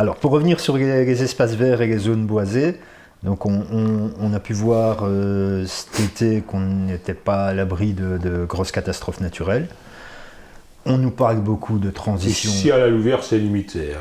Alors, pour revenir sur les espaces verts et les zones boisées, donc on a pu voir cet été qu'on n'était pas à l'abri de grosses catastrophes naturelles. On nous parle beaucoup de transition. Ici à la Louvière, c'est limité.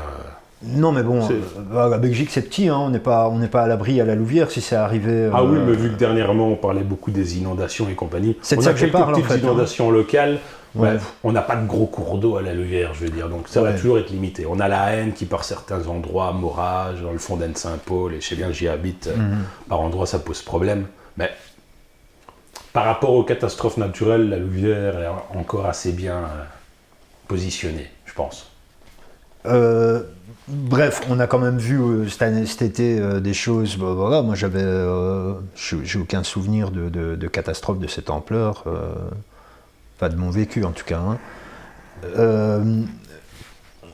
Non, mais bon, la Belgique c'est petit, hein, on n'est pas à l'abri à la Louvière si c'est arrivé. Ah oui, mais vu que dernièrement on parlait beaucoup des inondations et compagnie, c'est de on ça a que je quelques parle, petites en fait, inondations locales. Ouais. Ouais, on n'a pas de gros cours d'eau à la Louvière, je veux dire, donc ça va toujours être limité. On a la Haine qui, par certains endroits, Morage, dans le fond d'Anne-Saint-Paul, et je sais bien que j'y habite, par endroits ça pose problème. Mais par rapport aux catastrophes naturelles, la Louvière est encore assez bien positionnée, je pense. Bref, on a quand même vu cet été des choses. Voilà, moi j'ai aucun souvenir de catastrophe de cette ampleur. Pas de mon vécu en tout cas. Hein.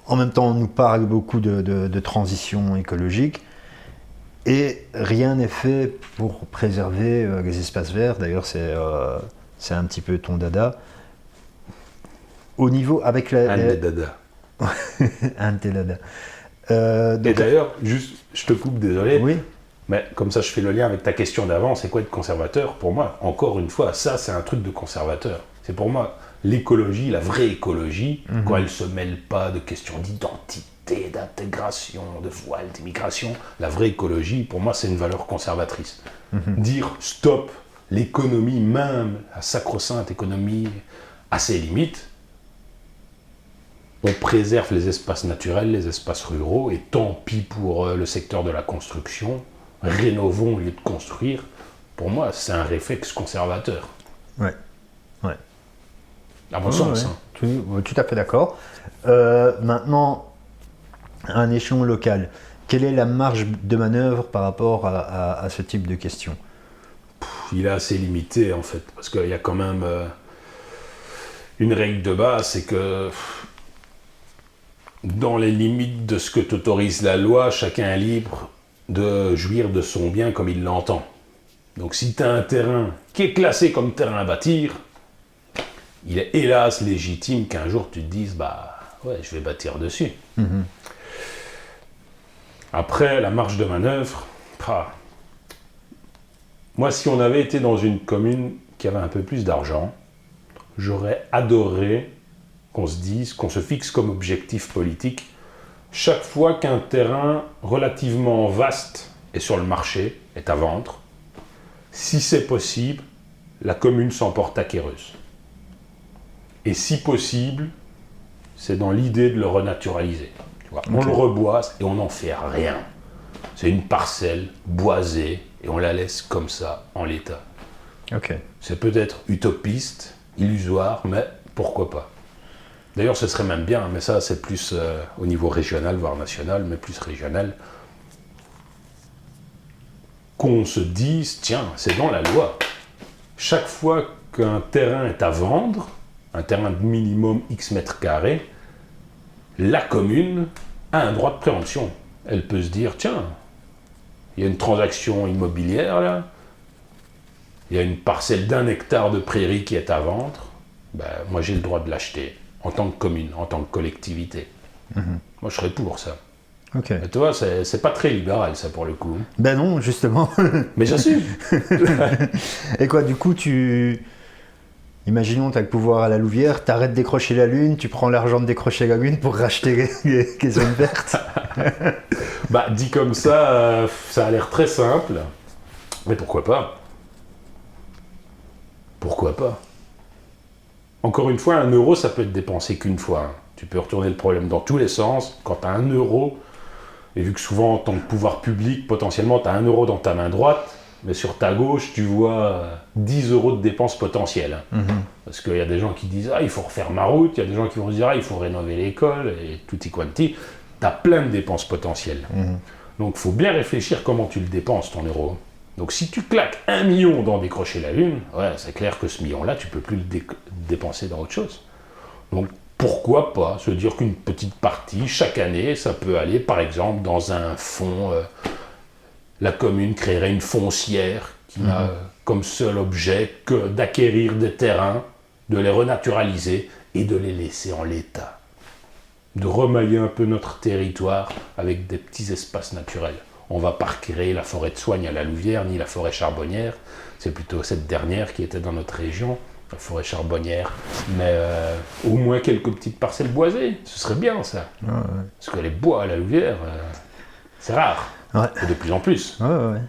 En même temps, on nous parle beaucoup de transition écologique et rien n'est fait pour préserver les espaces verts. D'ailleurs, c'est un petit peu ton dada. Au niveau avec la. Un des dada. Un des dada. Et d'ailleurs, juste, je te coupe, désolé. Oui. Mais comme ça, je fais le lien avec ta question d'avant. C'est quoi être conservateur? Pour moi, encore une fois, ça, c'est un truc de conservateur. C'est pour moi l'écologie, la vraie écologie, quand elle ne se mêle pas de questions d'identité, d'intégration, de voile, d'immigration. La vraie écologie, pour moi, c'est une valeur conservatrice. Dire stop, l'économie même, la sacro-sainte économie, à ses limites, on préserve les espaces naturels, les espaces ruraux, et tant pis pour le secteur de la construction, rénovons au lieu de construire. Pour moi, c'est un réflexe conservateur. Ouais. À mon sens. Ouais. Tout à fait d'accord. Maintenant, à un échelon local, quelle est la marge de manœuvre par rapport à ce type de questions? Il est assez limité, en fait, parce qu'il y a quand même une règle de base, c'est que dans les limites de ce que t'autorise la loi, chacun est libre de jouir de son bien comme il l'entend. Donc si tu as un terrain qui est classé comme terrain à bâtir, il est hélas légitime qu'un jour tu te dises bah ouais, je vais bâtir dessus. Après, la marge de manœuvre, moi si on avait été dans une commune qui avait un peu plus d'argent, j'aurais adoré qu'on se dise, qu'on se fixe comme objectif politique, chaque fois qu'un terrain relativement vaste est sur le marché, est à vendre, si c'est possible, la commune s'en porte acquéreuse. Et si possible, c'est dans l'idée de le renaturaliser. Tu vois, on le reboise et on n'en fait rien. C'est une parcelle boisée et on la laisse comme ça, en l'état. C'est peut-être utopiste, illusoire, mais pourquoi pas. D'ailleurs, ce serait même bien, mais ça, c'est plus au niveau régional, voire national, mais plus régional, qu'on se dise, tiens, c'est dans la loi. Chaque fois qu'un terrain est à vendre, un terrain de minimum X mètres carrés, la commune a un droit de préemption. Elle peut se dire, tiens, il y a une transaction immobilière là, il y a une parcelle d'1 hectare de prairie qui est à vendre, ben, moi j'ai le droit de l'acheter, en tant que commune, en tant que collectivité. Moi je serais pour ça. Et tu vois, c'est pas très libéral ça pour le coup. Ben non, justement. Mais j'assume. Et quoi, du coup, imaginons, tu as le pouvoir à la Louvière, tu arrêtes de décrocher la Lune, tu prends l'argent de décrocher la Lune pour racheter les zones vertes. Bah, dit comme ça, ça a l'air très simple. Mais pourquoi pas? Pourquoi pas? Encore une fois, 1 euro, ça peut être dépensé qu'une fois. Tu peux retourner le problème dans tous les sens. Quand tu as 1 euro, et vu que souvent, en tant que pouvoir public, potentiellement, tu as 1 euro dans ta main droite, mais sur ta gauche, tu vois 10 euros de dépenses potentielles. Parce qu'il y a des gens qui disent « Ah, il faut refaire ma route », il y a des gens qui vont se dire « Ah, il faut rénover l'école », et tutti quanti. Tu as plein de dépenses potentielles. Donc, il faut bien réfléchir comment tu le dépenses, ton euro. Donc, si tu claques 1 million dans décrocher la Lune, ouais, c'est clair que ce million-là, tu ne peux plus le dépenser dans autre chose. Donc, pourquoi pas se dire qu'une petite partie, chaque année, ça peut aller, par exemple, dans un fonds. La commune créerait une foncière qui n'a comme seul objet que d'acquérir des terrains, de les renaturaliser et de les laisser en l'état. de remailler un peu notre territoire avec des petits espaces naturels. On ne va pas recréer la forêt de Soigne à la Louvière, ni la forêt charbonnière. C'est plutôt cette dernière qui était dans notre région, la forêt charbonnière. Mais au moins quelques petites parcelles boisées, ce serait bien ça. Ouais, ouais. Parce que les bois à la Louvière, c'est rare. Ouais. Et de plus en plus. Ouais, ouais.